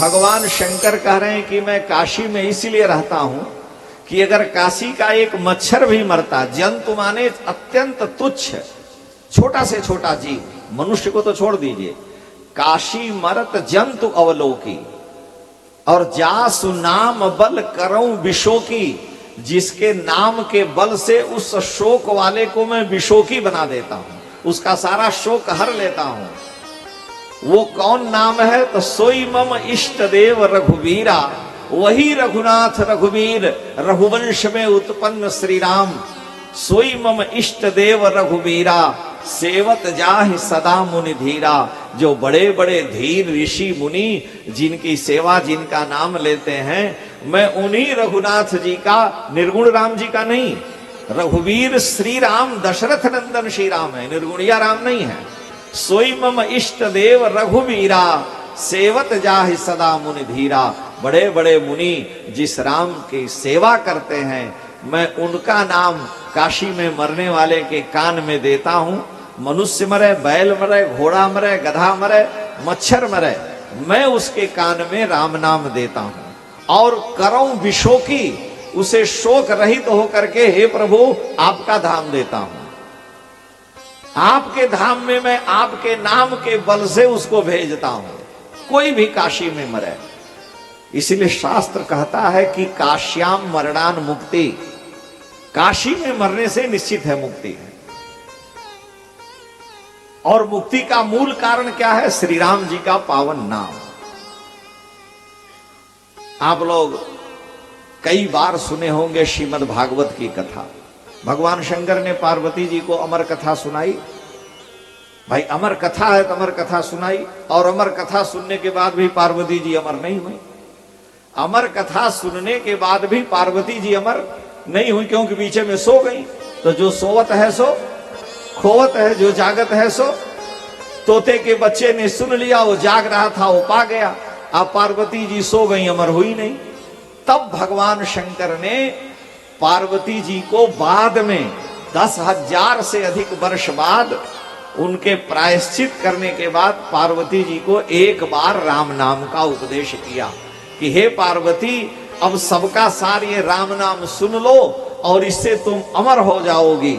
भगवान शंकर कह रहे हैं कि मैं काशी में इसलिए रहता हूं कि अगर काशी का एक मच्छर भी मरता, जंतु माने अत्यंत तुच्छ छोटा से छोटा जीव, मनुष्य को तो छोड़ दीजिए, काशी मरत जंतु अवलोकी और जासु नाम बल करऊं विशोकी, जिसके नाम के बल से उस शोक वाले को मैं विशोकी बना देता हूं, उसका सारा शोक हर लेता हूं। वो कौन नाम है? तो सोई मम इष्ट देव रघुवीरा, वही रघुनाथ रघुवीर, रघुवंश में उत्पन्न श्री राम। सोई मम इष्ट देव रघुवीरा, सेवत जाहि सदा मुनि धीरा। जो बड़े बड़े धीर ऋषि मुनि जिनकी सेवा, जिनका नाम लेते हैं, मैं उन्हीं रघुनाथ जी का, निर्गुण राम जी का नहीं, रघुवीर श्री राम दशरथ नंदन श्री राम है, निर्गुणिया राम नहीं है। सोई मम इष्ट देव रघुवीरा, सेवत जाहि सदा मुनि धीरा। बड़े बड़े मुनि जिस राम की सेवा करते हैं, मैं उनका नाम काशी में मरने वाले के कान में देता हूं। मनुष्य मरे, बैल मरे, घोड़ा मरे, गधा मरे, मच्छर मरे, मैं उसके कान में राम नाम देता हूं और करऊं विशोकी, उसे शोक रहित होकर के हे प्रभु आपका धाम देता हूं। आपके धाम में मैं आपके नाम के बल से उसको भेजता हूं, कोई भी काशी में मरे। इसलिए शास्त्र कहता है कि काश्याम मरणान मुक्ति, काशी में मरने से निश्चित है मुक्ति है। और मुक्ति का मूल कारण क्या है? श्री राम जी का पावन नाम। आप लोग कई बार सुने होंगे श्रीमद् भागवत की कथा। भगवान शंकर ने पार्वती जी को अमर कथा सुनाई। भाई अमर कथा है तो अमर कथा सुनाई, और अमर कथा सुनने के बाद भी पार्वती जी अमर नहीं हुई। अमर कथा सुनने के बाद भी पार्वती जी अमर नहीं हुई, क्योंकि पीछे में सो गई। तो जो सोवत है सो खोवत है, जो जागत है सो। तोते के बच्चे ने सुन लिया, वो जाग रहा था, वो पा गया। अब पार्वती जी सो गई, अमर हुई नहीं। तब भगवान शंकर ने पार्वती जी को बाद में 10,000 से अधिक वर्ष बाद उनके प्रायश्चित करने के बाद पार्वती जी को एक बार राम नाम का उपदेश किया कि हे पार्वती, अब सबका सार ये राम नाम सुन लो और इससे तुम अमर हो जाओगी।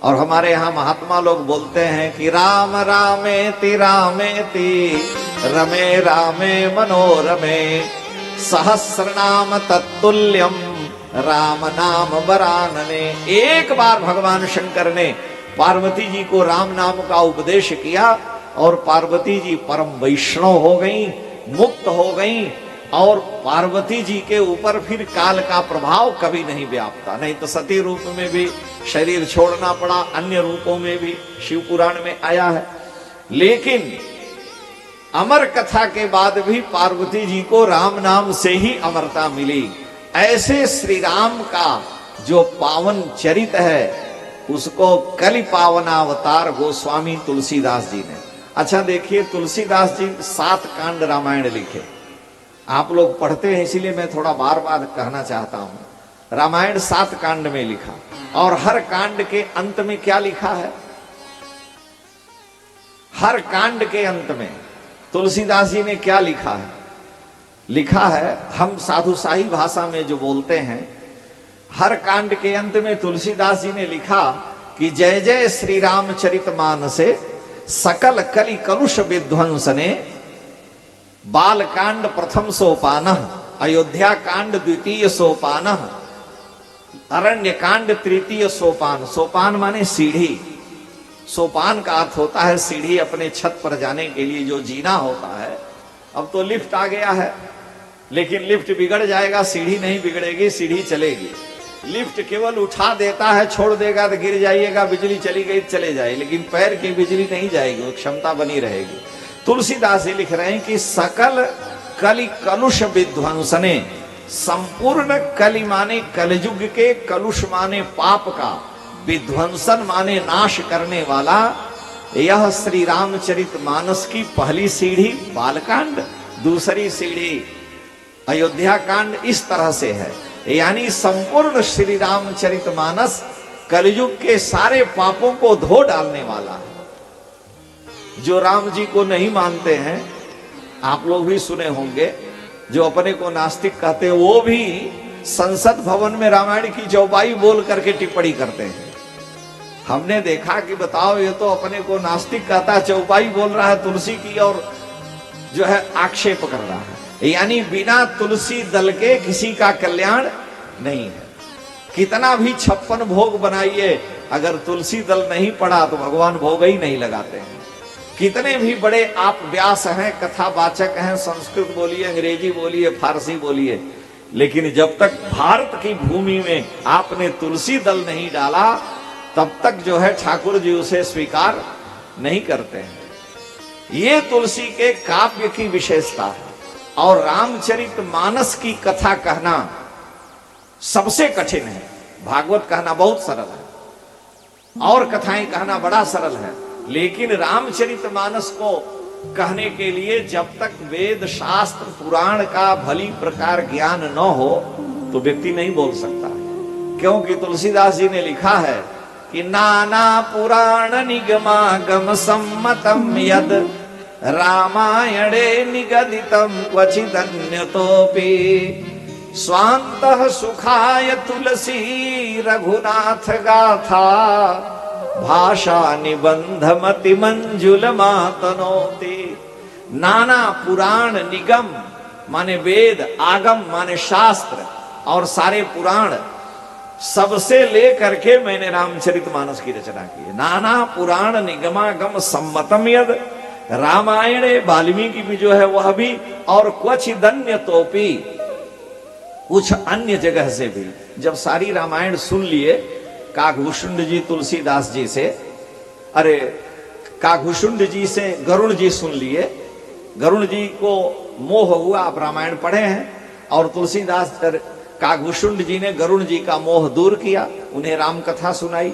और हमारे यहाँ महात्मा लोग बोलते हैं कि राम रामेति रामेति रमे रामे मनोरमे, सहस्रनाम तत्तुल्यम राम नाम वरानने। एक बार भगवान शंकर ने पार्वती जी को राम नाम का उपदेश किया और पार्वती जी परम वैष्णव हो गई, मुक्त हो गई। और पार्वती जी के ऊपर फिर काल का प्रभाव कभी नहीं व्यापता। नहीं तो सती रूप में भी शरीर छोड़ना पड़ा, अन्य रूपों में भी शिव पुराण में आया है। लेकिन अमर कथा के बाद भी पार्वती जी को राम नाम से ही अमरता मिली। ऐसे श्री राम का जो पावन चरित है, उसको कलि पावनावतार गोस्वामी तुलसीदास जी ने। अच्छा देखिए, तुलसीदास जी 7 कांड रामायण लिखे। आप लोग पढ़ते हैं इसीलिए मैं थोड़ा बार बार कहना चाहता हूं। रामायण 7 कांड में लिखा, और हर कांड के अंत में क्या लिखा है? हर कांड के अंत में तुलसीदास जी ने क्या लिखा है? लिखा है, हम साधुशाही भाषा में जो बोलते हैं, हर कांड के अंत में तुलसीदास जी ने लिखा कि जय जय श्री रामचरितमानसे सकल कलि कलुष विध्वंसने, बाल कांड प्रथम सोपान, अयोध्या कांड द्वितीय सोपान, अरण्य कांड तृतीय सोपान। सोपान माने सीढ़ी। सोपान का अर्थ होता है सीढ़ी, अपने छत पर जाने के लिए जो जीना होता है। अब तो लिफ्ट आ गया है, लेकिन लिफ्ट बिगड़ जाएगा, सीढ़ी नहीं बिगड़ेगी, सीढ़ी चलेगी। लिफ्ट केवल उठा देता है, छोड़ देगा तो गिर जाइएगा, बिजली चली गई चले जाए, लेकिन पैर की बिजली नहीं जाएगी, वो क्षमता बनी रहेगी। तुलसीदास जी लिख रहे हैं कि सकल कलि कलुष विध्वंसने, संपूर्ण कलि माने कलयुग के, कलुष माने पाप का, विध्वंसन माने नाश करने वाला, यह श्री रामचरित मानस की पहली सीढ़ी बालकांड, दूसरी सीढ़ी अयोध्या कांड इस तरह से है। यानी संपूर्ण श्री रामचरित मानस कलयुग के सारे पापों को धो डालने वाला है। जो राम जी को नहीं मानते हैं आप लोग भी सुने होंगे, जो अपने को नास्तिक कहते हैं वो भी संसद भवन में रामायण की चौपाई बोल करके टिप्पणी करते हैं। हमने देखा कि बताओ, ये तो अपने को नास्तिक कहता है, चौपाई बोल रहा है तुलसी की और जो है आक्षेप कर रहा है। यानी बिना तुलसी दल के किसी का कल्याण नहीं है। कितना भी 56 भोग बनाइए, अगर तुलसी दल नहीं पड़ा तो भगवान भोग ही नहीं लगाते हैं। कितने भी बड़े आप व्यास हैं, कथावाचक हैं, संस्कृत बोलिए, अंग्रेजी बोलिए, फारसी बोलिए, लेकिन जब तक भारत की भूमि में आपने तुलसी दल नहीं डाला तब तक जो है ठाकुर जी उसे स्वीकार नहीं करते हैं। ये तुलसी के काव्य की विशेषता है। और रामचरित मानस की कथा कहना सबसे कठिन है। भागवत कहना बहुत सरल है और कथाएं कहना बड़ा सरल है, लेकिन रामचरित मानस को कहने के लिए जब तक वेद शास्त्र पुराण का भली प्रकार ज्ञान न हो तो व्यक्ति नहीं बोल सकता। क्योंकि तुलसीदास जी ने लिखा है कि नाना पुराण निगमागम सम्मतम यद रामायणे निगदितम क्वचिदन्यतोपि स्वान्तः सुखाय तुलसी रघुनाथ गाथा भाषा निबंध मति मंजुल मातनोति। नाना पुराण निगम माने वेद, आगम माने शास्त्र और सारे पुराण सबसे लेकर के मैंने रामचरितमानस की रचना की है। नाना पुराण निगमागम सम्मतम यद, रामायण वाल्मीकि भी जो है वह भी, और क्वचिदन्य तोपी, कुछ अन्य जगह से भी। जब सारी रामायण सुन लिए काकभूषुंड जी तुलसीदास जी से, अरे काकभूषुंड जी से गरुड़ जी सुन लिए, गरुड़ जी को मोह हुआ, आप रामायण पढ़े हैं, और तुलसीदास काकभूषुंड जी ने गरुड़ जी का मोह दूर किया, उन्हें राम कथा सुनाई।